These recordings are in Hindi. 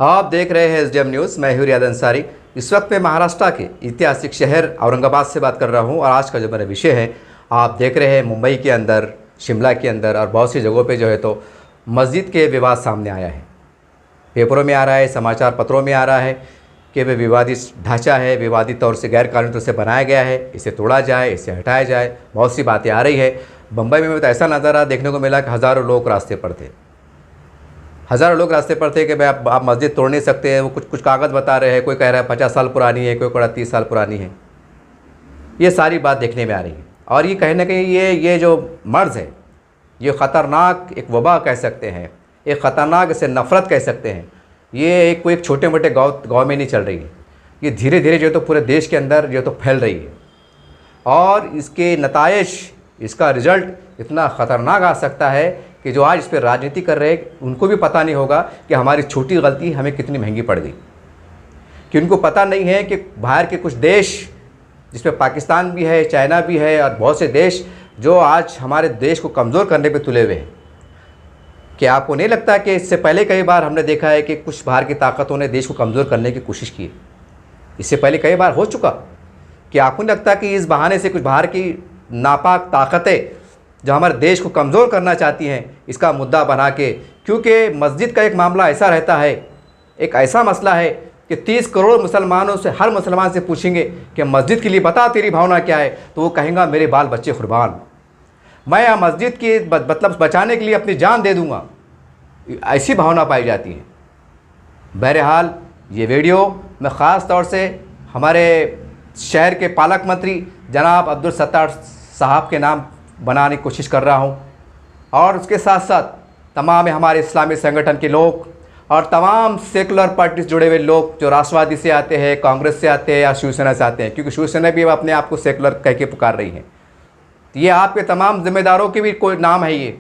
आप देख रहे हैं एसडीएम न्यूज़। मैं हूं रियाद अंसारी। इस वक्त मैं महाराष्ट्र के ऐतिहासिक शहर औरंगाबाद से बात कर रहा हूं और आज का जो मेरा विषय है, आप देख रहे हैं मुंबई के अंदर, शिमला के अंदर और बहुत सी जगहों पे जो है तो मस्जिद के विवाद सामने आया है। पेपरों में आ रहा है, समाचार पत्रों में आ रहा है कि वह विवादित ढांचा है, विवादित तौर से गैर कानूनी तौर से बनाया गया है, इसे तोड़ा जाए, इसे हटाया जाए। बहुत सी बातें आ रही है। बम्बई में तो ऐसा नज़ारा देखने को मिला कि हज़ारों लोग रास्ते पर थे। हज़ारों लोग रास्ते पर थे कि भाई आप मस्जिद तोड़ नहीं सकते हैं। वो कुछ कागज़ बता रहे हैं, कोई कह रहा है 50 साल पुरानी है, कोई कह रहा है 30 साल पुरानी है। ये सारी बात देखने में आ रही है और ये कहीं ना कहीं ये जो मर्ज़ है, ये ख़तरनाक एक वबा कह सकते हैं, एक ख़तरनाक इसे नफ़रत कह सकते हैं। ये कोई एक छोटे मोटे गाँव में नहीं चल रही है, ये धीरे धीरे जो तो पूरे देश के अंदर जो तो फैल रही है और इसके नताइज, इसका रिज़ल्ट इतना ख़तरनाक आ सकता है कि जो आज इस पर राजनीति कर रहे हैं उनको भी पता नहीं होगा कि हमारी छोटी गलती हमें कितनी महंगी पड़ गई। कि उनको पता नहीं है कि बाहर के कुछ देश, जिसमें पाकिस्तान भी है, चाइना भी है और बहुत से देश जो आज हमारे देश को कमज़ोर करने पे तुले हुए हैं। कि आपको नहीं लगता कि इससे पहले कई बार हमने देखा है कि कुछ बाहर की ताकतों ने देश को कमज़ोर करने की कोशिश की? इससे पहले कई बार हो चुका। कि आपको नहीं लगता कि इस बहाने से कुछ बाहर की नापाक ताकतें जो हमारे देश को कमज़ोर करना चाहती हैं, इसका मुद्दा बना के, क्योंकि मस्जिद का एक मामला ऐसा रहता है, एक ऐसा मसला है कि 30 करोड़ मुसलमानों से, हर मुसलमान से पूछेंगे कि मस्जिद के लिए बता तेरी भावना क्या है, तो वो कहेगा मेरे बाल बच्चे कुर्बान, मैं यहाँ मस्जिद की मतलब बचाने के लिए अपनी जान दे दूँगा। ऐसी भावना पाई जाती है। बहरहाल ये वीडियो मैं ख़ास तौर से हमारे शहर के पालक मंत्री जनाब अब्दुल सत्तार साहब के नाम बनाने की कोशिश कर रहा हूँ और उसके साथ साथ तमाम हमारे इस्लामी संगठन के लोग और तमाम सेकुलर पार्टी से जुड़े हुए लोग जो राष्ट्रवादी से आते हैं, कांग्रेस से आते हैं या शिवसेना से आते हैं, क्योंकि शिवसेना भी अपने आप को सेकुलर कह के पुकार रही है। ये आपके तमाम जिम्मेदारों के भी कोई नाम है ये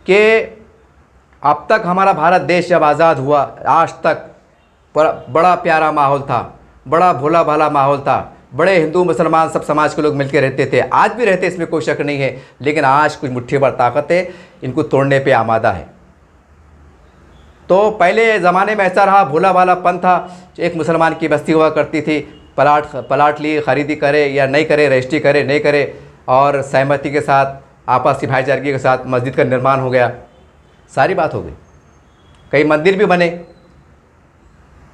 कि अब तक हमारा भारत देश जब आज़ाद हुआ, आज तक बड़ा प्यारा माहौल था, बड़ा भोला भाला माहौल था, बड़े हिंदू मुसलमान सब समाज के लोग मिलकर रहते थे, आज भी रहते, इसमें कोई शक नहीं है। लेकिन आज कुछ मुट्ठी भर ताकतें इनको तोड़ने पे आमादा है। तो पहले ज़माने में ऐसा रहा, भोला भालापन था। एक मुसलमान की बस्ती हुआ करती थी, पलाट ली, ख़रीदी करे या नहीं करे, रजिस्ट्री करे नहीं करे, और सहमति के साथ, आपसी भाईचारगी के साथ मस्जिद का निर्माण हो गया, सारी बात हो गई। कई मंदिर भी बने।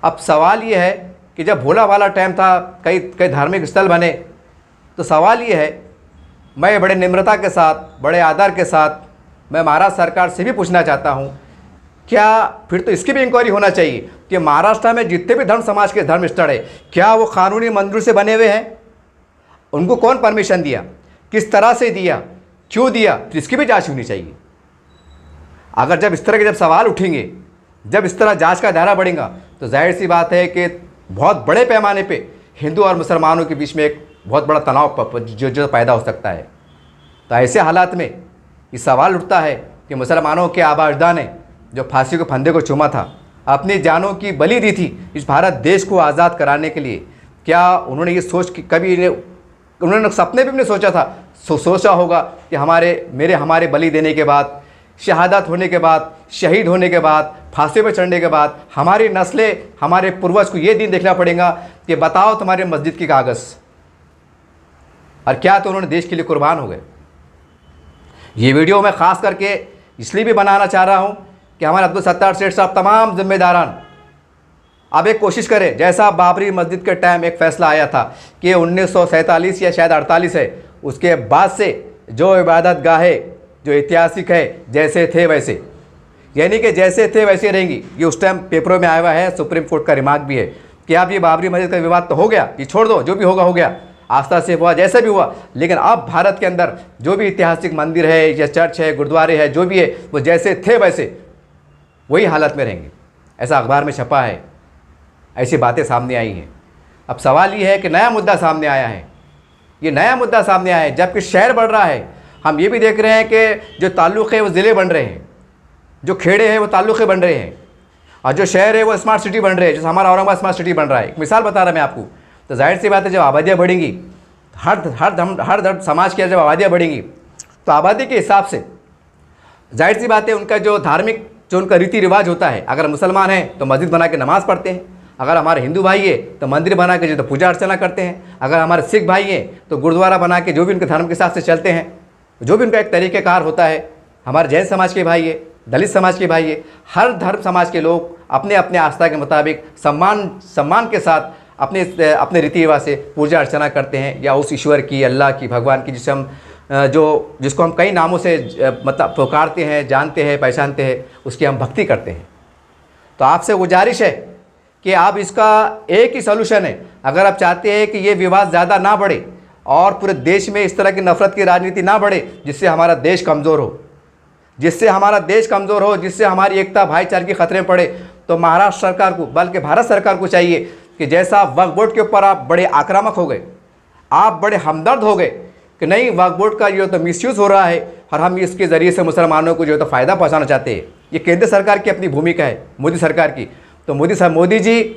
अब सवाल ये है कि जब भोला भाला टाइम था, कई धार्मिक स्थल बने, तो सवाल ये है, मैं बड़े निम्रता के साथ, बड़े आदर के साथ मैं महाराष्ट्र सरकार से भी पूछना चाहता हूँ, क्या फिर तो इसकी भी इंक्वायरी होना चाहिए कि महाराष्ट्र में जितने भी धर्म समाज के धर्म स्थल है, क्या वो कानूनी मंजूरी से बने हुए हैं? उनको कौन परमिशन दिया, किस तरह से दिया, क्यों दिया, तो इसकी भी जाँच होनी चाहिए। अगर जब इस तरह के सवाल उठेंगे, जब इस तरह जाँच का दायरा बढ़ेगा, तो जाहिर सी बात है कि बहुत बड़े पैमाने पे हिंदू और मुसलमानों के बीच में एक बहुत बड़ा तनाव जो पैदा हो सकता है। तो ऐसे हालात में ये सवाल उठता है कि मुसलमानों के आबा अजदाद ने जो फांसी के फंदे को चूमा था, अपनी जानों की बलि दी थी इस भारत देश को आज़ाद कराने के लिए, क्या उन्होंने ये सोच कि कभी उन्होंने सपने भी नहीं सोचा था, सोचा होगा कि हमारे बलि देने के बाद, शहादत होने के बाद, शहीद होने के बाद, फांसी पर चढ़ने के बाद हमारी नस्लें, हमारे पूर्वज को ये दिन देखना पड़ेगा कि बताओ तुम्हारे मस्जिद की कागज़, और क्या तो उन्होंने देश के लिए कुर्बान हो गए। ये वीडियो मैं ख़ास करके इसलिए भी बनाना चाह रहा हूँ कि हमारे अब्दुल सत्तार सेठ साहब, तमाम जिम्मेदारान अब एक कोशिश करें, जैसा बाबरी मस्जिद के टाइम एक फ़ैसला आया था कि 1947 या शायद 48 है, उसके बाद से जो इबादत गाहें जो ऐतिहासिक है जैसे थे वैसे, यानी कि जैसे थे वैसे रहेंगी। ये उस टाइम पेपरों में आया हुआ है, सुप्रीम कोर्ट का रिमार्क भी है कि आप ये बाबरी मस्जिद का विवाद तो हो गया, ये छोड़ दो, जो भी होगा हो गया, आस्था से हुआ, जैसे भी हुआ, लेकिन अब भारत के अंदर जो भी ऐतिहासिक मंदिर है या चर्च है, गुरुद्वारे है, जो भी है, वो जैसे थे वैसे वही हालत में रहेंगे। ऐसा अखबार में छपा है, ऐसी बातें सामने आई हैं। अब सवाल ये है कि नया मुद्दा सामने आया है, ये नया मुद्दा सामने आया है, जबकि शहर बढ़ रहा है। हम ये भी देख रहे हैं कि जो ताल्लुक़ है वो ज़िले बन रहे हैं, जो खेड़े हैं वो ताल्लुक़े बन रहे हैं, और जो शहर है वो स्मार्ट सिटी बन रहे हैं, जैसे हमारा औरंगाबाद स्मार्ट सिटी बन रहा है। एक मिसाल बता रहा मैं आपको। तो जाहिर सी बात है, जब आबादियाँ बढ़ेंगी, हर समाज की जब आबादियाँ बढ़ेंगी, तो आबादी के हिसाब से जाहिर सी बात है उनका जो धार्मिक जो उनका रीति रिवाज होता है। अगर मुसलमान हैं तो मस्जिद बना के नमाज़ पढ़ते हैं, अगर हमारे हिंदू भाई है तो मंदिर बना के जो तो पूजा अर्चना करते हैं, अगर हमारे सिख भाई हैं तो गुरुद्वारा बना के जो भी उनके धर्म के हिसाब से चलते हैं, जो भी उनका एक तरीक़ेकार होता है। हमारे जैन समाज के भाई है, दलित समाज के भाई है, हर धर्म समाज के लोग अपने अपने आस्था के मुताबिक सम्मान के साथ अपने रीति रिवाज से पूजा अर्चना करते हैं, या उस ईश्वर की, अल्लाह की, भगवान की जिसको हम कई नामों से मतलब पुकारते हैं, जानते हैं, पहचानते हैं, उसकी हम भक्ति करते हैं। तो आपसे गुजारिश है कि आप इसका एक ही सलूशन है, अगर आप चाहते हैं कि ये विवाद ज़्यादा ना बढ़े और पूरे देश में इस तरह की नफरत की राजनीति ना बढ़े जिससे हमारा देश कमज़ोर हो, जिससे हमारी एकता भाईचारे के खतरे में पड़े, तो महाराष्ट्र सरकार को, बल्कि भारत सरकार को चाहिए कि जैसा वक्फ बोर्ड के ऊपर आप बड़े आक्रामक हो गए, आप बड़े हमदर्द हो गए कि नहीं वक्फ बोर्ड का जो तो मिसयूज़ हो रहा है और हम इसके ज़रिए से मुसलमानों को जो तो फ़ायदा पहुंचाना चाहते हैं। ये केंद्र सरकार की अपनी भूमिका है, मोदी सरकार की। तो मोदी जी,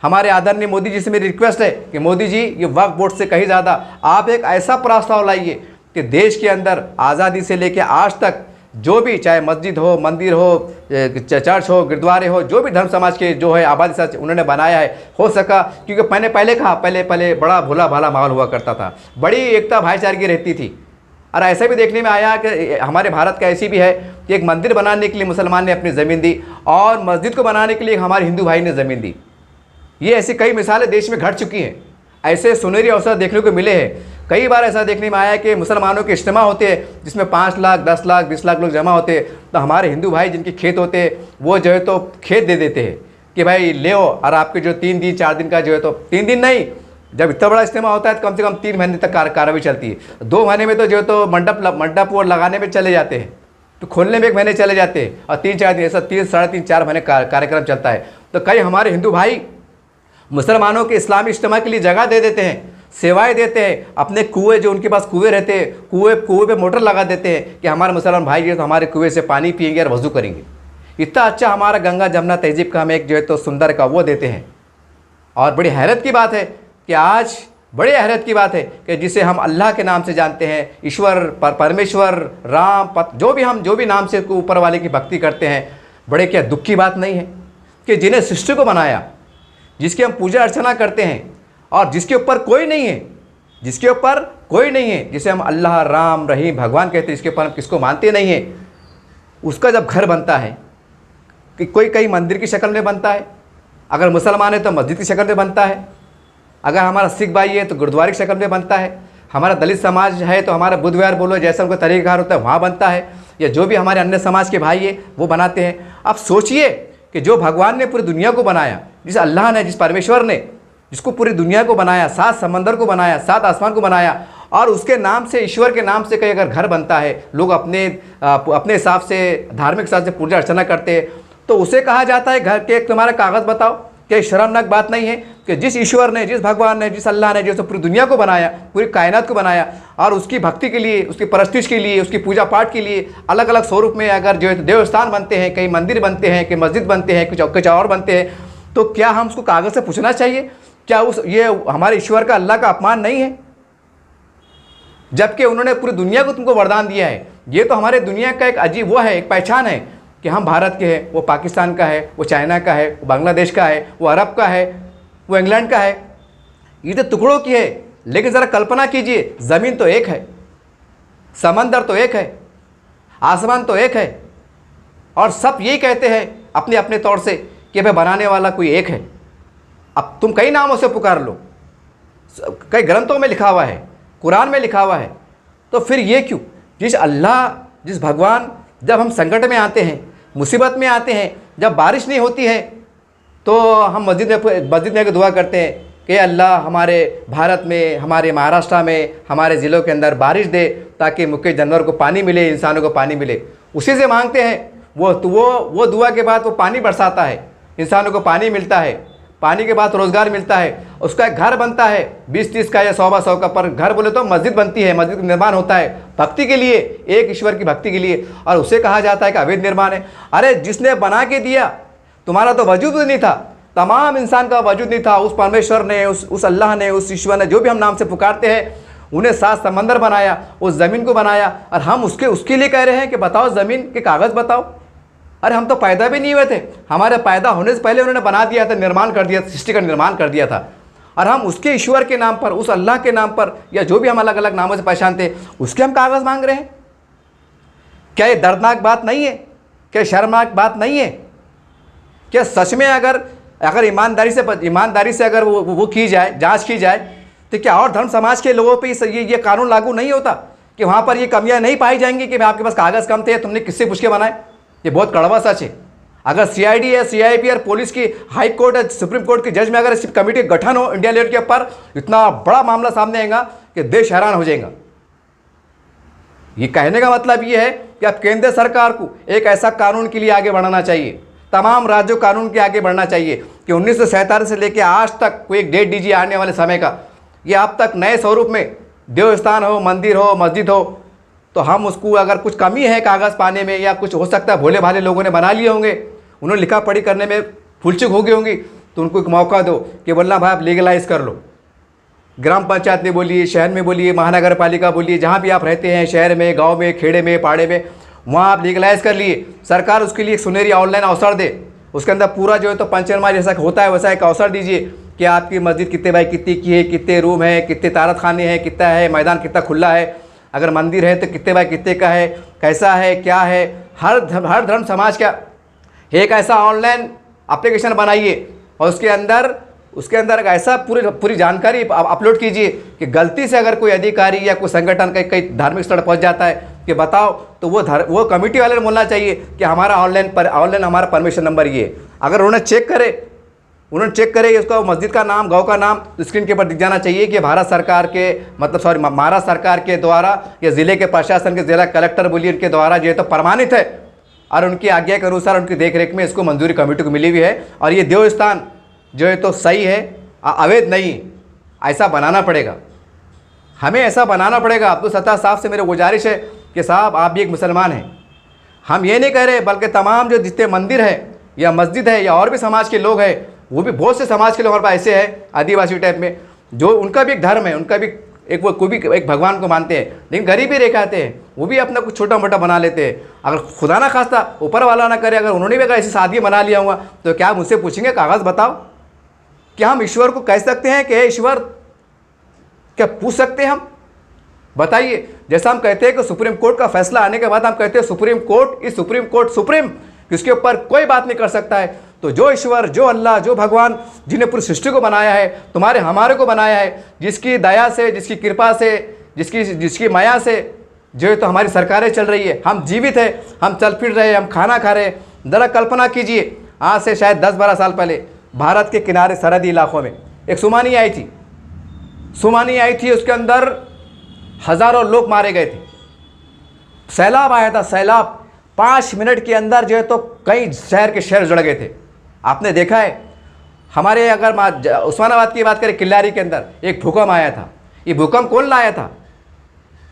हमारे आदरणीय मोदी जी से मेरी रिक्वेस्ट है कि मोदी जी, ये वक्फ बोर्ड से कहीं ज़्यादा आप एक ऐसा प्रस्ताव लाइए कि देश के अंदर आज़ादी से लेकर आज तक जो भी, चाहे मस्जिद हो, मंदिर हो, चर्च हो, गुरुद्वारे हो, जो भी धर्म समाज के जो है आबादी साथ उन्होंने बनाया है, हो सका, क्योंकि मैंने पहले कहा, पहले बड़ा भोला भाला माहौल हुआ करता था, बड़ी एकता भाईचारे की रहती थी। और ऐसा भी देखने में आया कि हमारे भारत का ऐसी भी है कि एक मंदिर बनाने के लिए मुसलमान ने अपनी ज़मीन दी और मस्जिद को बनाने के लिए हमारे हिंदू भाई ने ज़मीन दी। ये ऐसी कई मिसालें देश में घट चुकी हैं, ऐसे सुनहरी अवसर देखने को मिले हैं। कई बार ऐसा देखने में आया कि मुसलमानों के इज्तिमा होते हैं जिसमें 5 लाख, 10 लाख, 20 लाख लोग जमा होते हैं, तो हमारे हिंदू भाई जिनके खेत होते हैं वो जो है तो खेत दे देते हैं कि भाई ले आओ, और आपके जो 3 दिन 4 दिन का जो है तो 3 दिन नहीं, जब इतना बड़ा इज्तिमा होता है तो कम से कम 3 महीने तक कार्रवाई चलती है। 2 महीने में तो जो है तो मंडप और लगाने में चले जाते हैं, तो खोलने में 1 महीने चले जाते हैं, और 3-4 दिन ऐसा 3, साढ़े 3, 4 महीने कार्यक्रम चलता है। तो कई हमारे हिंदू भाई मुसलमानों के इस्लामी इज्तिमा के लिए जगह दे देते हैं, सेवाएं देते हैं, अपने कुएं, जो उनके पास कुएं रहते हैं, कुएं पे मोटर लगा देते हैं कि हमारे मुसलमान भाई है तो हमारे कुएं से पानी पिएंगे और वज़ू करेंगे। इतना अच्छा हमारा गंगा जमुना तहजीब का हम एक जो है तो सुंदर का वो देते हैं। और बड़ी हैरत की बात है कि आज बड़े हैरत की बात है कि जिसे हम अल्लाह के नाम से जानते हैं, ईश्वर, परमेश्वर, राम, जो भी नाम से ऊपर वाले की भक्ति करते हैं, बड़े क्या दुख की बात नहीं है कि जिन्हें सृष्टि को बनाया, जिसकी हम पूजा अर्चना करते हैं और जिसके ऊपर कोई नहीं है, जिसे हम अल्लाह, राम, रहीम, भगवान कहते हैं, जिसके ऊपर हम किसको मानते नहीं हैं, उसका जब घर बनता है कि कोई कई मंदिर की शक्ल में बनता है, अगर मुसलमान है तो मस्जिद की शक्ल में बनता है, अगर हमारा सिख भाई है तो गुरुद्वारे की शक्ल में बनता है, हमारा दलित समाज है तो हमारा बुद्ध विहार बोलो जैसा उनका तरीक़ाकार होता है वहाँ बनता है, या जो भी हमारे अन्य समाज के भाई है वो बनाते हैं। आप सोचिए कि जो भगवान ने पूरी दुनिया को बनाया, जिस अल्लाह ने, जिस परमेश्वर ने, जिसको पूरी दुनिया को बनाया, 7 समंदर को बनाया, 7 आसमान को बनाया, और उसके नाम से, ईश्वर के नाम से कहीं अगर घर बनता है, लोग अपने हिसाब से, धार्मिक हिसाब से पूजा अर्चना करते हैं, तो उसे कहा जाता है घर के तुम्हारा कागज़ बताओ। क्या शर्मनाक बात नहीं है कि जिस ईश्वर ने, जिस भगवान ने, जिस अल्लाह ने जो पूरी दुनिया को बनाया, पूरी कायनात को बनाया, और उसकी भक्ति के लिए, उसकी परस्तिश के लिए, उसकी पूजा पाठ के लिए अलग अलग स्वरूप में अगर जो है देवस्थान बनते हैं, कई मंदिर बनते हैं, कई मस्जिद बनते हैं, कुछ और बनते हैं, तो क्या हम उसको कागज़ से पूछना चाहिए? क्या ये हमारे ईश्वर का, अल्लाह का अपमान नहीं है? जबकि उन्होंने पूरी दुनिया को तुमको वरदान दिया है। ये तो हमारे दुनिया का एक अजीब वो है, एक पहचान है कि हम भारत के हैं, वो पाकिस्तान का है, वो चाइना का है, वो बांग्लादेश का है, वो अरब का है, वो इंग्लैंड का है। ये तो टुकड़ों की है, लेकिन ज़रा कल्पना कीजिए, ज़मीन तो एक है, समंदर तो एक है, आसमान तो एक है, और सब यही कहते हैं अपने अपने तौर से कि भाई बनाने वाला कोई एक है। अब तुम कई नामों से पुकार लो, कई ग्रंथों में लिखा हुआ है, कुरान में लिखा हुआ है, तो फिर ये क्यों? जिस अल्लाह, जिस भगवान, जब हम संकट में आते हैं, मुसीबत में आते हैं, जब बारिश नहीं होती है, तो हम मस्जिद में दुआ करते हैं कि अल्लाह हमारे भारत में, हमारे महाराष्ट्र में, हमारे ज़िलों के अंदर बारिश दे ताकि मुख्य जानवर को पानी मिले, इंसानों को पानी मिले। उसी से मांगते हैं, वो दुआ के बाद वो पानी बरसाता है, इंसानों को पानी मिलता है, पानी के बाद रोज़गार मिलता है, उसका एक घर बनता है 20-30 का या 100-100 का, पर घर बोले तो मस्जिद बनती है, मस्जिद का निर्माण होता है भक्ति के लिए, एक ईश्वर की भक्ति के लिए, और उसे कहा जाता है कि अवैध निर्माण है। अरे जिसने बना के दिया, तुम्हारा तो वजूद नहीं था, तमाम इंसान का वजूद नहीं था, उस परमेश्वर ने, उस अल्लाह ने, उस ईश्वर ने, जो भी हम नाम से पुकारते हैं, उन्हें 7 समंदर बनाया, उस ज़मीन को बनाया, और हम उसके लिए कह रहे हैं कि बताओ ज़मीन के कागज़ बताओ। अरे हम तो पैदा भी नहीं हुए थे, हमारे पैदा होने से पहले उन्होंने बना दिया था, निर्माण कर दिया, सृष्टि का निर्माण कर दिया था। और हम उसके ईश्वर के नाम पर, उस अल्लाह के नाम पर, या जो भी हम अलग अलग नामों से पहचानते, उसके हम कागज़ मांग रहे हैं। क्या ये दर्दनाक बात नहीं है? क्या शर्मनाक बात नहीं है? क्या सच में अगर ईमानदारी से अगर वो की जाए, जांच की जाए, तो क्या और धर्म समाज के लोगों पे ये कानून लागू नहीं होता कि वहाँ पर ये कमियां नहीं पाई जाएंगी कि भाई आपके पास कागज़ कम थे, तुमने किससे पूछ के बनाए? ये बहुत कड़वा सच है। अगर सीआईडी है, सीआईपी और पुलिस की, हाई कोर्ट है, सुप्रीम कोर्ट की जज में अगर इस कमेटी का गठन हो इंडिया लेवल के ऊपर, इतना बड़ा मामला सामने आएगा कि देश हैरान हो जाएगा। ये कहने का मतलब ये है कि अब केंद्र सरकार को एक ऐसा कानून के लिए आगे बढ़ना चाहिए, तमाम राज्यों कानून के आगे बढ़ना चाहिए कि 1947 से लेकर आज तक कोई एक डेट दीजिए आने वाले समय का, ये अब तक नए स्वरूप में देवस्थान हो, मंदिर हो, मस्जिद हो, तो हम उसको अगर कुछ कमी है कागज़ पाने में, या कुछ हो सकता है भोले भाले लोगों ने बना लिए होंगे, उन्होंने लिखा पढ़ी करने में भूलचूक हो गई होंगी, तो उनको एक मौका दो कि बोलना भाई आप लीगलाइज कर लो। ग्राम पंचायत में बोलिए, शहर में बोलिए, महानगर पालिका बोलिए, जहाँ भी आप रहते हैं, शहर में, गांव में, खेड़े में, पाड़े में, वहाँ आप लीगलाइज कर लिए। सरकार उसके लिए एक सुनहरी ऑनलाइन अवसर दे, उसके अंदर पूरा जो है तो पंचनामा जैसा होता है वैसा एक अवसर दीजिए कि आपकी मस्जिद कितने बाई कितनी की है, कितने रूम है, कितने तारत खाने हैं, कितना है मैदान, कितना खुला है, अगर मंदिर है तो कितने बाई कितने का है, कैसा है, क्या है। हर धर्म समाज का एक ऐसा ऑनलाइन एप्लीकेशन बनाइए और उसके अंदर ऐसा पूरी जानकारी अपलोड कीजिए कि गलती से अगर कोई अधिकारी या कोई संगठन कहीं धार्मिक स्थल पहुंच जाता है कि बताओ, तो वो कमेटी वाले ने बोलना चाहिए कि हमारा ऑनलाइन हमारा परमिशन नंबर ये। अगर उन्होंने चेक करे उसका मस्जिद का नाम, गांव का नाम, तो स्क्रीन के ऊपर दिख जाना चाहिए कि भारत सरकार के महाराष्ट्र सरकार के द्वारा या ज़िले के प्रशासन के, जिला कलेक्टर बोलिए, उनके द्वारा जो है तो प्रमाणित है और उनकी आज्ञा के अनुसार, उनकी देखरेख में इसको मंजूरी कमेटी को मिली हुई है और ये देवस्थान जो है तो सही है, अवैध नहीं। ऐसा बनाना पड़ेगा, हमें ऐसा बनाना पड़ेगा। अब्दुल सत्तार साहब से मेरी गुजारिश है कि साहब आप भी एक मुसलमान हैं, हम ये नहीं कह रहे, बल्कि तमाम जो जितने मंदिर है या मस्जिद है या और भी समाज के लोग हैं, वो भी बहुत से समाज के लोग हमारे पास ऐसे हैं आदिवासी टाइप में, जो उनका भी एक धर्म है, उनका भी कोई भी एक भगवान को मानते हैं, लेकिन गरीबी रेखा आते हैं, वो भी अपना कुछ छोटा मोटा बना लेते हैं। अगर खुदा ना खास्ता ऊपर वाला ना करे, अगर उन्होंने भी अगर ऐसी शादी बना लिया हुआ, तो क्या मुझसे पूछेंगे कागज़ बताओ? क्या हम ईश्वर को कह सकते हैं कि ईश्वर, क्या पूछ सकते हैं हम? बताइए। जैसा हम कहते हैं कि सुप्रीम कोर्ट का फैसला आने के बाद हम कहते हैं supreme court is supreme court supreme, इसके ऊपर कोई बात नहीं कर सकता है। तो जो ईश्वर, जो अल्लाह, जो भगवान, जिन्हें पूरी सृष्टि को बनाया है, तुम्हारे हमारे को बनाया है, जिसकी दया से, जिसकी कृपा से, जिसकी माया से जो है तो हमारी सरकारें चल रही है, हम जीवित है, हम चल फिर रहे हैं, हम खाना खा रहे हैं। ज़रा कल्पना कीजिए, आज से शायद 10-12 साल पहले भारत के किनारे सरहदी इलाकों में एक सुनामी आई थी, उसके अंदर हज़ारों लोग मारे गए थे। सैलाब आया था, सैलाब 5 मिनट के अंदर जो है तो कई शहर के शहर जड़ गए थे। आपने देखा है, हमारे अगर उस्मानाबाद की बात करें, किल्लारी के अंदर एक भूकंप आया था। ये भूकंप कौन लाया था?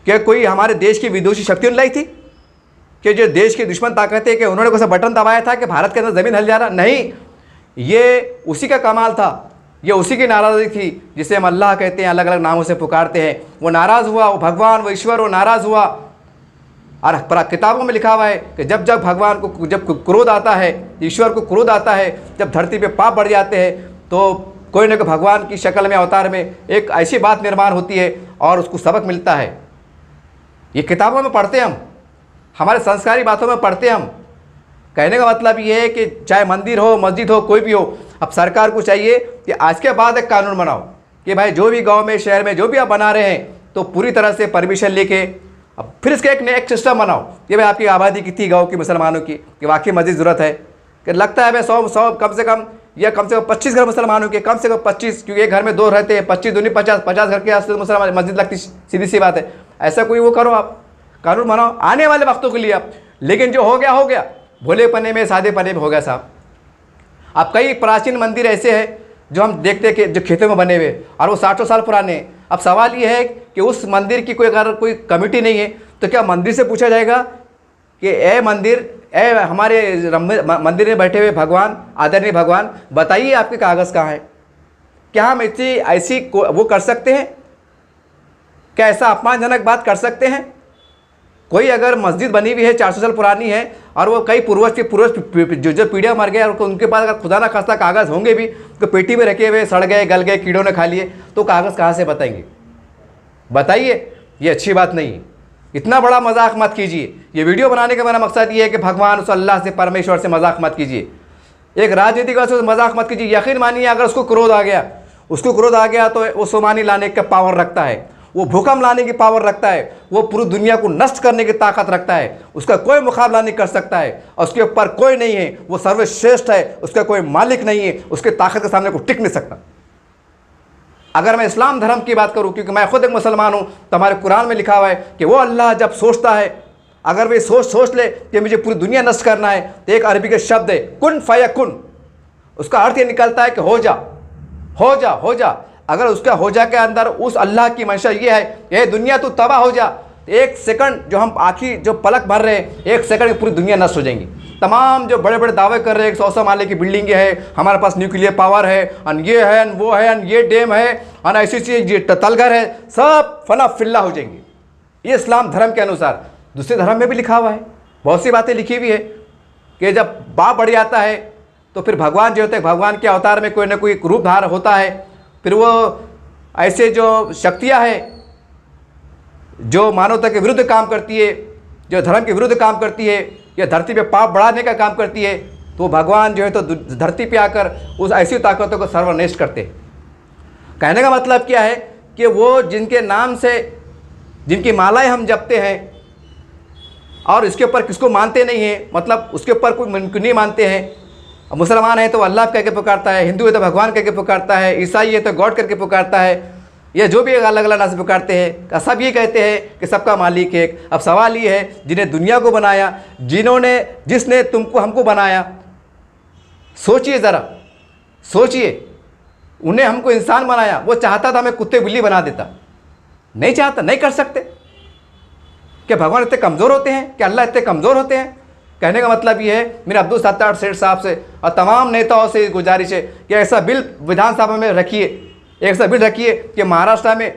क्या कोई हमारे देश की विदेशी शक्तियों ने लाई थी? कि जो देश की दुश्मन ताकतें, कि उन्होंने कोई सा बटन दबाया था कि भारत के अंदर ज़मीन हिल जा रहा? नहीं, ये उसी का कमाल था, ये उसी की नाराज़गी थी जिसे हम अल्लाह कहते हैं, अलग अलग नामों से पुकारते हैं। वो नाराज़ हुआ, वो भगवान, वो ईश्वर, वो नाराज़ हुआ। और किताबों में लिखा हुआ है कि जब भगवान को जब क्रोध आता है, ईश्वर को क्रोध आता है, जब धरती पे पाप बढ़ जाते हैं, तो कोई न कोई भगवान की शक्ल में, अवतार में एक ऐसी बात निर्माण होती है और उसको सबक मिलता है। ये किताबों में पढ़ते हम, हमारे संस्कारी बातों में पढ़ते हम। कहने का मतलब ये है कि चाहे मंदिर हो, मस्जिद हो, कोई भी हो, अब सरकार को चाहिए कि आज के बाद एक कानून बनाओ कि भाई जो भी गांव में, शहर में जो भी आप बना रहे हैं, तो पूरी तरह से परमिशन लेके अब फिर इसका एक सिस्टम बनाओ कि भाई आपकी आबादी कितनी गाँव की मुसलमानों की, कि वाकई मस्जिद ज़रूरत है, कि लगता है भाई 100 कम से कम 25 घर मुसलमानों के, कम से कम 25, क्योंकि एक घर में 2 रहते हैं, 25 दूनी 50 घर के आस पास मुसलमान मस्जिद लगती, सीधी सी बात है। ऐसा कोई वो करो, आप कानून बनाओ आने वाले वक्तों के लिए आप। लेकिन जो हो गया, भोले पन्ने में, सादे पन्ने में हो गया साहब। अब कई प्राचीन मंदिर ऐसे हैं जो हम देखते हैं कि जो खेतों में बने हुए और वो 60 साल पुराने हैं। अब सवाल ये है कि उस मंदिर की अगर कोई कमेटी नहीं है, तो क्या मंदिर से पूछा जाएगा कि ए मंदिर, ए हमारे मंदिर में बैठे हुए भगवान, आदरणीय भगवान, बताइए आपके कागज़ कहाँ है? क्या हम ऐसी वो कर सकते हैं? क्या ऐसा अपमानजनक बात कर सकते हैं? कोई अगर मस्जिद बनी हुई है 400 साल पुरानी है और वो कई पूर्वज जो पीढ़ियाँ मर गए और उनके पास अगर खुदा ना खास्ता कागज़ होंगे भी तो पेटी में रखे हुए सड़ गए, गल गए, कीड़ों ने खा लिए, तो कागज़ कहाँ से बताएंगे? बताइए, ये अच्छी बात नहीं है। इतना बड़ा मजाक मत कीजिए। ये वीडियो बनाने का मेरा मकसद ये है कि भगवान उस अल्लाह से, परमेश्वर से मजाक मत कीजिए, एक राजनीतिक से मजाक मत कीजिए। यकीन मानिए अगर उसको क्रोध आ गया तो वो सुनामी लाने का पावर रखता है, वो भूकंप लाने की पावर रखता है, वो पूरी दुनिया को नष्ट करने की ताकत रखता है। उसका कोई मुकाबला नहीं कर सकता है और उसके ऊपर कोई नहीं है। वो सर्वश्रेष्ठ है, उसका कोई मालिक नहीं है, उसके ताकत के सामने को टिक नहीं सकता। अगर मैं इस्लाम धर्म की बात करूं, क्योंकि मैं खुद एक मुसलमान हूं, तो हमारे कुरान में लिखा हुआ है कि वो अल्लाह जब सोचता है, अगर वे सोच ले कि मुझे पूरी दुनिया नष्ट करना है, तो एक अरबी का शब्द है कुन फयकुन, उसका अर्थ ये निकलता है कि हो जा, हो जा, हो जा। अगर उसका हो जा के अंदर उस अल्लाह की मंशा ये है, ये दुनिया तू तबाह हो जा, एक सेकंड जो हम आखिर जो पलक भर रहे हैं, एक सेकंड में पूरी दुनिया नष्ट हो जाएंगी। तमाम जो बड़े बड़े दावे कर रहे हैं 100 माले की बिल्डिंगें है, हमारे पास न्यूक्लियर पावर है, अन ये है, अन वो है, अन ये डैम है, अन ऐसी चीज ये तलघर है, सब फना फिल्ला हो जाएंगी। ये इस्लाम धर्म के अनुसार। दूसरे धर्म में भी लिखा हुआ है, बहुत सी बातें लिखी हुई है कि जब बाप बढ़ जाता है तो फिर भगवान जो होते हैं, भगवान के अवतार में कोई ना कोई रूप धार होता है, फिर वो ऐसे जो शक्तियाँ हैं जो मानवता के विरुद्ध काम करती है, जो धर्म के विरुद्ध काम करती है, या धरती पे पाप बढ़ाने का काम करती है, तो भगवान जो है तो धरती पे आकर उस ऐसी ताकतों को सर्वनष्ट करते हैं। कहने का मतलब क्या है कि वो जिनके नाम से, जिनकी मालाएं हम जपते हैं और इसके ऊपर किसको मानते नहीं हैं, मतलब उसके ऊपर कोई नहीं मानते हैं। मुसलमान है तो अल्लाह कह के पुकारता है, हिंदू है तो भगवान कह के पुकारता है, ईसाई है तो गॉड करके पुकारता है, या जो भी अलग अलग नाम से पुकारते हैं, सब ये कहते हैं कि सबका मालिक एक। अब सवाल ये है, जिन्हें दुनिया को बनाया, जिसने तुमको हमको बनाया, सोचिए ज़रा, सोचिए, उन्हें हमको इंसान बनाया, वो चाहता था हमें कुत्ते बिल्ली बना देता, नहीं चाहता, नहीं कर सकते। क्या भगवान इतने कमज़ोर होते हैं? क्या अल्लाह इतने कमज़ोर होते हैं? कहने का मतलब ये है, मेरे अब्दुल सत्तार सेठ साहब से और तमाम नेताओं से गुजारिश है कि ऐसा बिल विधानसभा में रखिए, एक ऐसा बिल रखिए कि महाराष्ट्र में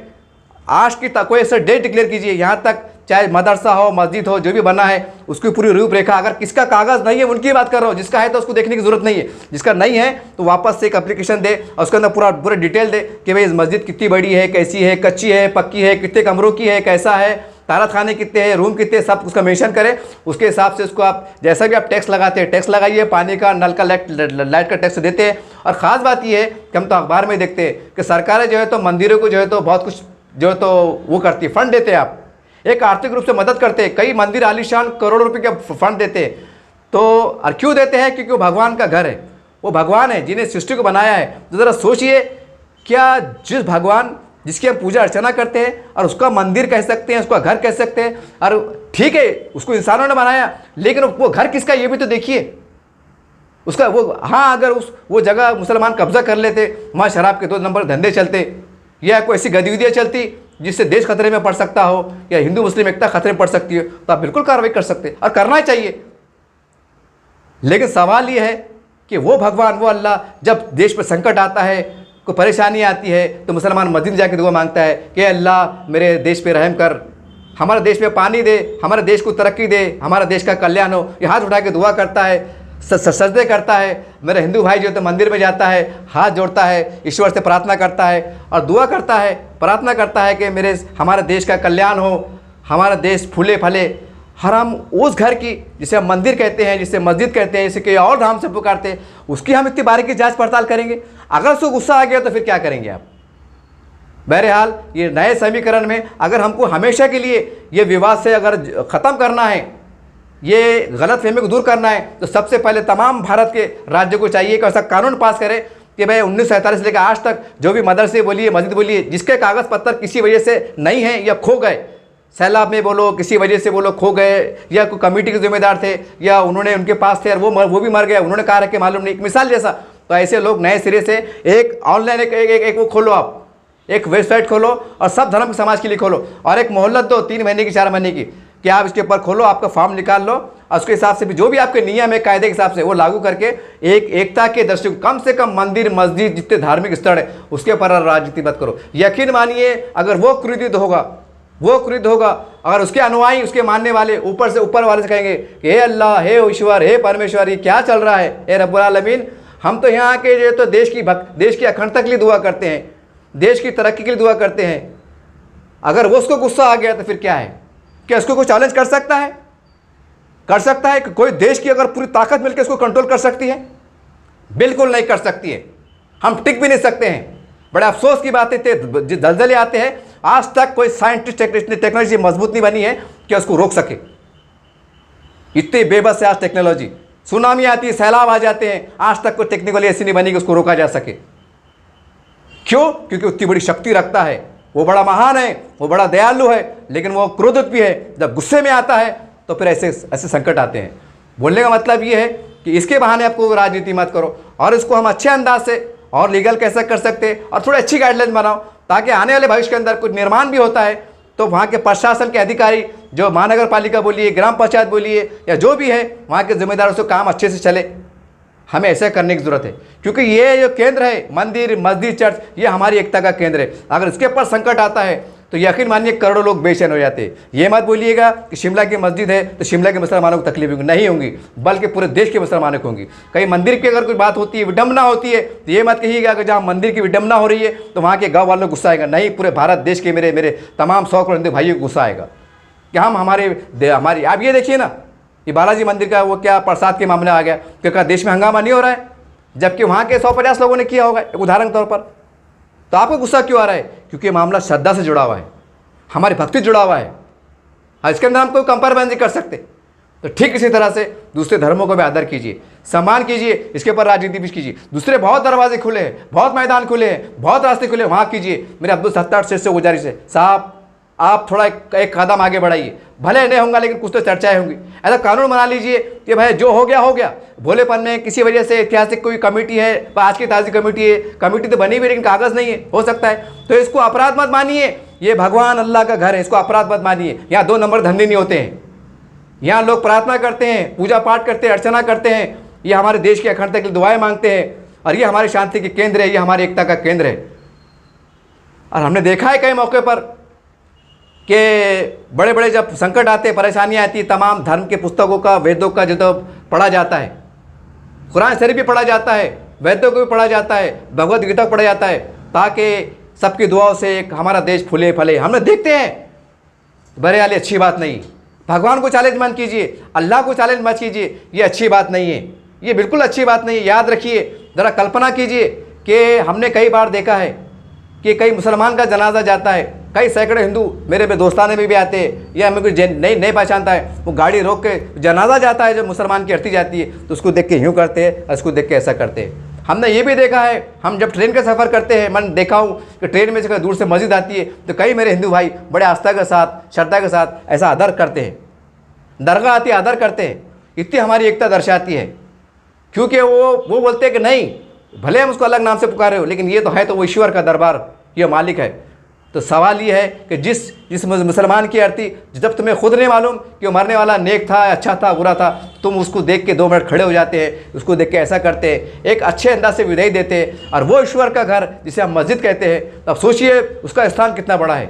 आज की तक कोई ऐसा डेट डिक्लेयर कीजिए, यहाँ तक चाहे मदरसा हो, मस्जिद हो, जो भी बना है उसकी पूरी रूपरेखा। अगर किसका कागज़ नहीं है उनकी बात कर रहा हूँ, जिसका है तो उसको देखने की जरूरत नहीं है, जिसका नहीं है तो वापस से एक एप्लीकेशन दे और उसके अंदर पूरा डिटेल दे कि भाई इस मस्जिद कितनी बड़ी है, कैसी है, कच्ची है, पक्की है, कितने कमरों की है, कैसा है, तारत खाने कितने हैं, रूम कितने, सब उसका मेंशन करें। उसके हिसाब से उसको आप जैसा भी आप टैक्स लगाते हैं टैक्स लगाइए, पानी का, नल का, लाइट का टैक्स देते हैं। और ख़ास बात ये है कि हम तो अखबार में देखते हैं कि सरकारें जो है तो मंदिरों को जो है तो बहुत कुछ जो है तो वो करती है, फंड देते हैं, आप एक आर्थिक रूप से मदद करते हैं। कई मंदिर आलीशान करोड़ों रुपये के फंड देते हैं। तो और क्यों देते हैं? क्योंकि वो भगवान का घर है, वो भगवान है जिन्हें सृष्टि को बनाया है। तो ज़रा सोचिए, क्या जिस भगवान जिसकी हम पूजा अर्चना करते हैं और उसका मंदिर कह सकते हैं, उसका घर कह सकते हैं, और ठीक है उसको इंसानों ने बनाया, लेकिन वो घर किसका ये भी तो देखिए उसका। वो हाँ, अगर वो जगह मुसलमान कब्जा कर लेते, वहाँ शराब के 2 नंबर धंधे चलते, या कोई ऐसी गतिविधियाँ चलती जिससे देश खतरे में पड़ सकता हो, या हिंदू मुस्लिम एकता खतरे में पड़ सकती हो, तो आप बिल्कुल कार्रवाई कर सकते और करना चाहिए। लेकिन सवाल ये है कि वो भगवान, वो अल्लाह, जब देश पर संकट आता है, कोई परेशानी आती है, तो मुसलमान मस्जिद जाके दुआ मांगता है कि अल्लाह मेरे देश पे रहम कर, हमारे देश में पानी दे, हमारे देश को तरक्की दे, हमारा देश का कल्याण हो। ये हाथ उठा के दुआ करता है, सजदे करता है। मेरा हिंदू भाई जो तो मंदिर में जाता है, हाथ जोड़ता है, ईश्वर से प्रार्थना करता है और दुआ करता है, प्रार्थना करता है कि हमारे देश का कल्याण हो, हमारा देश फूले फले। हर हम उस घर की, जिसे हम मंदिर कहते हैं, जिसे मस्जिद कहते हैं, जिसे कोई और नाम से पुकारते हैं, उसकी हम इतनी बारीकी जांच पड़ताल करेंगे? अगर उसको गुस्सा आ गया तो फिर क्या करेंगे आप? बहरहाल ये नए समीकरण में अगर हमको हमेशा के लिए ये विवाद से अगर ख़त्म करना है, ये गलत फहमी को दूर करना है, तो सबसे पहले तमाम भारत के राज्यों को चाहिए कि ऐसा कानून पास करें कि भाई 1947 से लेकर आज तक जो भी मदरसे बोलिए, मस्जिद बोलिए, जिसके कागज़ पत्तर किसी वजह से नहीं है या खो गए, सैलाब में बोलो, किसी वजह से बोलो खो गए, या कोई कमेटी के जिम्मेदार थे, या उन्होंने उनके पास थे और वो भी मर गए, उन्होंने कहा रखे मालूम नहीं, एक मिसाल जैसा, तो ऐसे लोग नए सिरे से एक ऑनलाइन एक वो खोलो, आप एक वेबसाइट खोलो और सब धर्म समाज के लिए खोलो, और एक मोहल्लत दो 3 महीने की 4 महीने की, कि आप इसके ऊपर खोलो, आपका फॉर्म निकाल लो और उसके हिसाब से भी जो भी आपके नियम है, कायदे के हिसाब से वो लागू करके एक एकता के दृष्टि, कम से कम मंदिर मस्जिद जितने धार्मिक स्थल है उसके ऊपर राजनीति मत करो। यकीन मानिए अगर वो क्रोधित होगा वो क्रुद्ध होगा। अगर उसके अनुयायी, उसके मानने वाले ऊपर से ऊपर वाले से कहेंगे कि हे अल्लाह, हे ईश्वर, हे परमेश्वर, ये क्या चल रहा है, हे रब्बुल आलमीन, हम तो यहाँ के जो तो देश की अखंडता के लिए दुआ करते हैं, देश की तरक्की के लिए दुआ करते हैं। अगर वो उसको गुस्सा आ गया तो फिर क्या है? क्या उसको कोई चैलेंज कर सकता है? कर सकता है कि कोई देश की अगर पूरी ताकत मिलकर उसको कंट्रोल कर सकती है? बिल्कुल नहीं कर सकती है। हम टिक भी नहीं सकते हैं। बड़े अफसोस की बात है, दलदले आते हैं, आज तक कोई साइंटिस्ट टेक्नोलॉजी मजबूत नहीं बनी है कि उसको रोक सके। इतनी बेबस है आज टेक्नोलॉजी। सुनामी आती है, सैलाब आ जाते हैं, आज तक कोई टेक्निकली ऐसी नहीं बनी कि उसको रोका जा सके। क्यों? क्योंकि उतनी बड़ी शक्ति रखता है, वो बड़ा महान है, वो बड़ा दयालु है, लेकिन वो क्रोधित भी है। जब गुस्से में आता है तो फिर ऐसे संकट आते हैं। बोलने का मतलब ये है कि इसके बहाने आपको राजनीति मत करो, और इसको हम अच्छे अंदाज से और लीगल कैसे कर सकते हैं, और थोड़ी अच्छी गाइडलाइन बनाओ, ताकि आने वाले भविष्य के अंदर कुछ निर्माण भी होता है तो वहाँ के प्रशासन के अधिकारी, जो महानगर पालिका बोलिए, ग्राम पंचायत बोलिए, या जो भी है वहाँ के जिम्मेदारों से काम अच्छे से चले। हमें ऐसा करने की ज़रूरत है, क्योंकि ये जो केंद्र है, मंदिर, मस्जिद, चर्च, ये हमारी एकता का केंद्र है। अगर इसके ऊपर संकट आता है तो यकीन मानिए करोड़ों लोग बेचैन हो जाते हैं। ये मत बोलिएगा कि शिमला की मस्जिद है तो शिमला के मुसलमानों को तकलीफ होगी, नहीं होंगी, बल्कि पूरे देश के मुसलमानों को होंगी। कहीं मंदिर की अगर कोई बात होती है, विडंबना होती है, तो ये मत कहिएगा कि जहाँ मंदिर की विडंबना हो रही है तो वहाँ के गाँव वालों को गुस्सा आएगा। नहीं, पूरे भारत देश के मेरे तमाम 100 करोड़ हिंदू भाइयों को गुस्सा आएगा कि हम हमारी आप ये देखिए ना, ये बालाजी मंदिर का वो क्या प्रसाद के मामले आ गया, क्योंकि देश में हंगामा नहीं हो रहा है, जबकि वहाँ के 150 लोगों ने किया होगा, एक उदाहरण के तौर पर। तो आपको गुस्सा क्यों आ रहा है? क्योंकि ये मामला श्रद्धा से जुड़ा हुआ है, हमारी भक्ति जुड़ा हुआ है। इसके अंदर हम कोई कंपेयर नहीं कर सकते। तो ठीक इसी तरह से दूसरे धर्मों को भी आदर कीजिए, सम्मान कीजिए, इसके ऊपर राजनीति भी कीजिए। दूसरे बहुत दरवाजे खुले हैं, बहुत मैदान खुले हैं, बहुत रास्ते खुले हैं, वहाँ कीजिए। मेरे अब्दुल सत्तार शेख से गुजारिश है, साहब आप थोड़ा एक कदम आगे बढ़ाइए, भले नहीं होगा लेकिन कुछ तो चर्चाएं होंगी। ऐसा कानून बना लीजिए कि भाई जो हो गया हो गया। भोलेपन में किसी वजह से ऐतिहासिक कोई कमेटी है, आज की ताज़ी कमेटी है, कमेटी तो बनी हुई लेकिन कागज़ नहीं है, हो सकता है, तो इसको अपराध मत मानिए। ये भगवान अल्लाह का घर है, इसको अपराध मत मानिए। यहाँ 2 नंबर धंधे नहीं होते हैं। यहाँ लोग प्रार्थना करते हैं, पूजा पाठ करते हैं, अर्चना करते हैं, ये हमारे देश की अखंडता के लिए दुआएं मांगते हैं, और ये हमारी शांति के केंद्र है, ये हमारी एकता का केंद्र है। और हमने देखा है कई मौके पर कि बड़े बड़े जब संकट आते, परेशानियाँ आती, तमाम धर्म के पुस्तकों का, वेदों का जो तो पढ़ा जाता है, कुरान शरीफ भी पढ़ा जाता है, वेदों को भी पढ़ा जाता है, भगवद गीता को पढ़ा जाता है, ताकि सबकी दुआओं से एक हमारा देश फूले फले। हमने देखते हैं, बड़े वाली अच्छी बात नहीं। भगवान को चैलेंज मत कीजिए, अल्लाह को चैलेंज मत कीजिए, ये अच्छी बात नहीं है, ये बिल्कुल अच्छी बात नहीं है। याद रखिए, ज़रा कल्पना कीजिए कि हमने कई बार देखा है कि कई मुसलमान का जनाजा जाता है, कई सैकड़ों हिंदू मेरे दोस्ताने में भी आते हैं, या हमें कोई नहीं पहचानता है, वो गाड़ी रोक के जनाजा जाता है, जब मुसलमान की अर्थी जाती है तो उसको देख के यूँ करते हैं, उसको देख के ऐसा करते हैं। हमने ये भी देखा है, हम जब ट्रेन का सफ़र करते हैं, मैंने देखा हूँ कि ट्रेन में से दूर से मस्जिद आती है तो कई मेरे हिंदू भाई बड़े आस्था के साथ, श्रद्धा के साथ ऐसा आदर करते हैं। दरगाह आती है, आदर करते हैं, इतनी हमारी एकता दर्शाती है। क्योंकि वो बोलते हैं कि नहीं, भले हम उसको अलग नाम से पुकारे हो, लेकिन ये तो है तो वो ईश्वर का दरबार, ये मालिक है। तो सवाल ये है कि जिस मुसलमान की अर्थी, जब तुम्हें खुद नहीं मालूम कि वो मरने वाला नेक था, अच्छा था, बुरा था, तुम उसको देख के 2 मिनट खड़े हो जाते हैं, उसको देख के ऐसा करते हैं, एक अच्छे अंदाज से विदाई देते हैं। और वो ईश्वर का घर जिसे हम मस्जिद कहते हैं, तब सोचिए उसका स्थान कितना बड़ा है,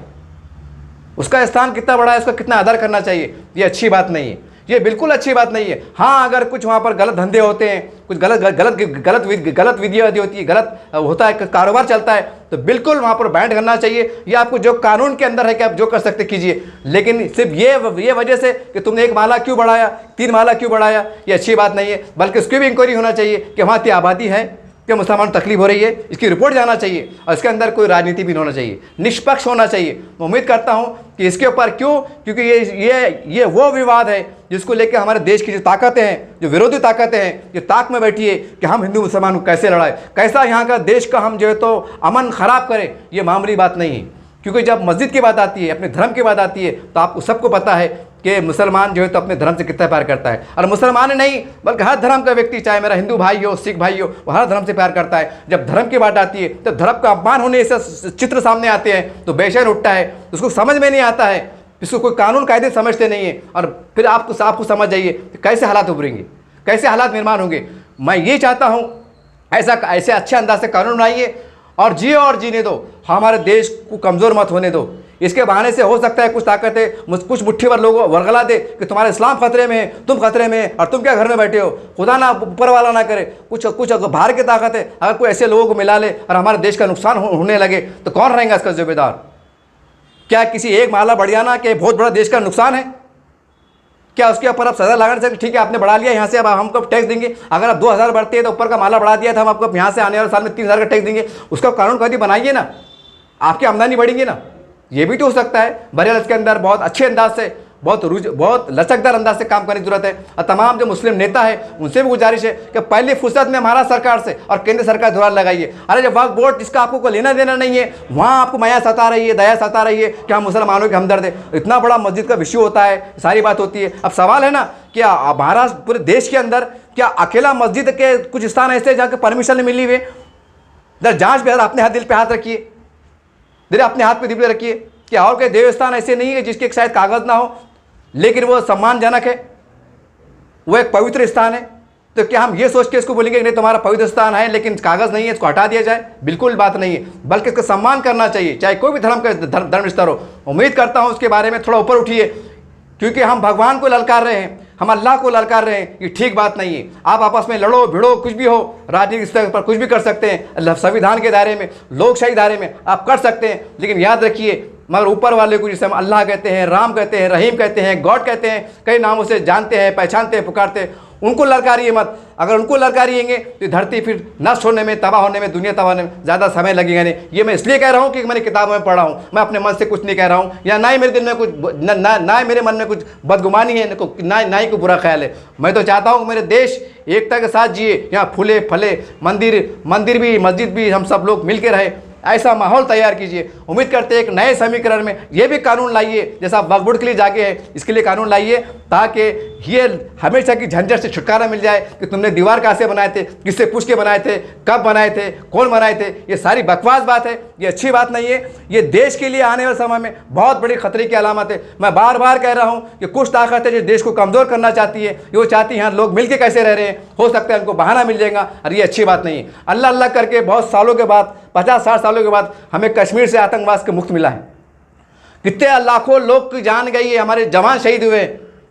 उसका स्थान कितना बड़ा है, उसका कितना आदर करना चाहिए। ये अच्छी बात नहीं है, ये बिल्कुल अच्छी बात नहीं है। हाँ, अगर कुछ वहाँ पर गलत धंधे होते हैं, कुछ गलत विधियाँ होती है, गलत होता है, कारोबार चलता है, तो बिल्कुल वहाँ पर बैन करना चाहिए। या आपको जो कानून के अंदर है कि आप जो कर सकते कीजिए, लेकिन सिर्फ ये वजह से कि तुमने 1 माला क्यों बढ़ाया, 3 माला क्यों बढ़ाया, ये अच्छी बात नहीं है। बल्कि उसकी भी इंक्वायरी होना चाहिए कि वहाँ की आबादी है कि मुसलमान तकलीफ हो रही है, इसकी रिपोर्ट जाना चाहिए, और इसके अंदर कोई राजनीति भी नहीं होना चाहिए, निष्पक्ष होना चाहिए। मैं उम्मीद करता हूँ कि इसके ऊपर क्योंकि ये वो विवाद है जिसको लेकर हमारे देश की जो ताकतें हैं, जो विरोधी ताकतें हैं, जो ताक में बैठी है कि हम हिंदू मुसलमान को कैसे लड़ाएं, कैसा यहाँ का देश का हम जो है तो अमन ख़राब करें। ये मामूली बात नहीं है, क्योंकि जब मस्जिद की बात आती है, अपने धर्म की बात आती है, तो आपको सबको पता है कि मुसलमान जो है तो अपने धर्म से कितना प्यार करता है। और मुसलमान नहीं बल्कि हर धर्म का व्यक्ति, चाहे मेरा हिंदू भाई हो, सिख भाई हो, वो हर धर्म से प्यार करता है। जब धर्म की बात आती है तो धर्म का अपमान होने से चित्र सामने आते हैं तो बेचैन उठता है, उसको समझ में नहीं आता है, इसको कोई कानून कायदे समझते नहीं है। और फिर आपको समझ जाइए कैसे हालात उभरेंगे, कैसे हालात निर्माण होंगे। मैं ये चाहता हूँ ऐसे अच्छे अंदाज से कानून बनाइए और जिए और जीने दो, हमारे देश को कमज़ोर मत होने दो। इसके बहाने से हो सकता है कुछ ताकतें कुछ मुट्ठी भर लोगों को वरगला दे कि तुम्हारा इस्लाम खतरे में है, तुम खतरे में है और तुम क्या घर में बैठे हो। खुदा ना ऊपर वाला ना करे कुछ कुछ बाहर की ताकतें अगर कोई ऐसे लोगों को मिला ले और हमारे देश का नुकसान होने लगे तो कौन रहेगा इसका जिम्मेदार? क्या किसी एक माला बढ़ जाना कि बहुत बड़ा देश का नुकसान है? क्या उसके ऊपर आप सजा लगाने से ठीक है आपने बढ़ा लिया यहाँ से अब हमको टैक्स देंगे, अगर आप 2000 बढ़ते हैं तो ऊपर का माला बढ़ा दिया था हम आपको यहाँ से आने वाले साल में 3000 का टैक्स देंगे, उसका कानून कभी बनाइए ना, आपकी आमदनी बढ़ेंगी ना। ये भी तो हो सकता है। बहरहाल इसके अंदर बहुत अच्छे अंदाज से बहुत लचकदार अंदाज से काम करने की जरूरत है और तमाम जो मुस्लिम नेता है उनसे भी गुजारिश है कि पहली फुर्सत में महाराष्ट्र सरकार से और केंद्र सरकार जुड़ान लगाइए। अरे जब वक्फ बोर्ड जिसका आपको कोई लेना देना नहीं है वहाँ आपको माया सता रही है, दया सता रही है कि हम मुसलमानों के हमदर्द है। इतना बड़ा मस्जिद का विषय होता है, सारी बात होती है। अब सवाल है ना क्या महाराष्ट्र पूरे देश के अंदर क्या अकेला मस्जिद के कुछ स्थान ऐसे जहाँ के परमिशन नहीं मिली हुई? जरा जाँच पे अपने हाथ दिल पे हाथ रखिए, दिल अपने हाथ पे दिल पे रखिए। क्या और कोई देवस्थान ऐसे नहीं है जिसके शायद कागज़ ना हो लेकिन वो सम्मानजनक है, वो एक पवित्र स्थान है? तो क्या हम ये सोच के इसको बोलेंगे कि नहीं तुम्हारा पवित्र स्थान है लेकिन कागज़ नहीं है इसको हटा दिया जाए? बिल्कुल बात नहीं है, बल्कि इसका सम्मान करना चाहिए चाहे कोई भी धर्म का धर्म स्तर हो। उम्मीद करता हूँ उसके बारे में थोड़ा ऊपर उठिए, क्योंकि हम भगवान को ललकार रहे हैं, हम अल्लाह को ललकार रहे हैं, ये ठीक बात नहीं है। आप आपस में लड़ो भिड़ो कुछ भी हो, राजनीतिक स्तर पर कुछ भी कर सकते हैं, संविधान के दायरे में लोकशाही दायरे में आप कर सकते हैं, लेकिन याद रखिए मगर ऊपर वाले को जिसे हम अल्लाह कहते हैं, राम कहते हैं, रहीम कहते हैं, गॉड कहते हैं, कई नामों से जानते हैं, पहचानते हैं, पुकारते हैं, उनको ललकारिए मत। अगर उनको ललकारिएंगे तो धरती फिर नष्ट होने में, तबाह होने में, दुनिया तबाह होने में ज़्यादा समय लगेगा नहीं। ये मैं इसलिए कह रहा हूँ कि मैंने किताबों में पढ़ा हूँ, मैं अपने मन से कुछ नहीं कह रहा हूँ, या ना ही मेरे दिल में कुछ ना मेरे मन में कुछ बदगुमानी है, ना ही कोई बुरा ख्याल है। मैं तो चाहता हूँ कि मेरे देश एकता के साथ जिए, यहाँ फूले फले, मंदिर भी मस्जिद भी हम सब लोग मिल के रहे, ऐसा माहौल तैयार कीजिए। उम्मीद करते हैं एक नए समीकरण में ये भी कानून लाइए, जैसा वक्फ बोर्ड के लिए जाके है इसके लिए कानून लाइए, ताकि ये हमेशा की झंझट से छुटकारा मिल जाए कि तुमने दीवार कैसे बनाए थे, किससे पूछ के बनाए थे, कब बनाए थे, कौन बनाए थे। ये सारी बकवास बात है, ये अच्छी बात नहीं है। ये देश के लिए आने वाले समय में बहुत बड़ी खतरे की अलामत है। मैं बार बार कह रहा हूँ कि कुछ ताकत है जो देश को कमज़ोर करना चाहती है, वो चाहती है यहाँ लोग मिल के कैसे रह रहे हैं, हो सकता है उनको बहाना मिल जाएगा, और ये अच्छी बात नहीं है। अल्लाह अल्लाह करके बहुत सालों के बाद, 50-60 सालों के बाद हमें कश्मीर से आतंकवाद से मुक्त मिला है। कितने लाखों लोग की जान गई है, हमारे जवान शहीद हुए।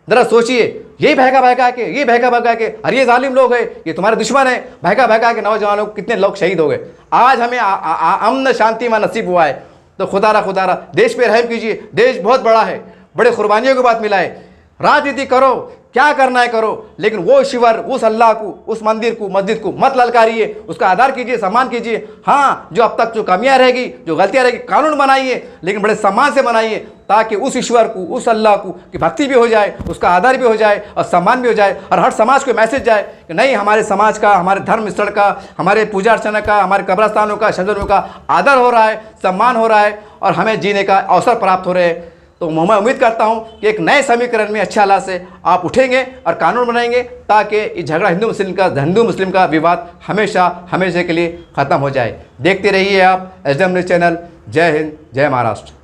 जरा सोचिए, यही बहका के अरे ये जालिम लोग हैं, ये तुम्हारे दुश्मन है, बहका के नौजवानों कितने लोग शहीद हो गए। आज हमें अमन शांति में नसीब हुआ है, तो खुदारा देश पे रहम कीजिए। देश बहुत बड़ा है, बड़े कुर्बानियों के बाद मिला है। राजनीति करो, क्या करना है करो, लेकिन वो ईश्वर, उस अल्लाह को, उस मंदिर को, मस्जिद को मत ललकारिए, उसका आदर कीजिए, सम्मान कीजिए। हाँ, जो अब तक जो कमियां रहेगी, जो गलतियां रहेगी, कानून बनाइए, लेकिन बड़े सम्मान से बनाइए, ताकि उस ईश्वर को, उस अल्लाह को की भक्ति भी हो जाए, उसका आदर भी हो जाए और सम्मान भी हो जाए, और हर समाज को मैसेज जाए कि नहीं, हमारे समाज का, हमारे धर्म स्थल का, हमारे पूजा अर्चना का, हमारे कब्रस्तानों का, शजरों का आदर हो रहा है, सम्मान हो रहा है, और हमें जीने का अवसर प्राप्त हो रहे हैं। तो मैं उम्मीद करता हूं कि एक नए समीकरण में अच्छे हालात से आप उठेंगे और कानून बनाएंगे, ताकि ये झगड़ा हिंदू मुस्लिम का विवाद हमेशा के लिए ख़त्म हो जाए। देखते रहिए आप एसडीएम न्यूज़ चैनल। जय हिंद, जय महाराष्ट्र।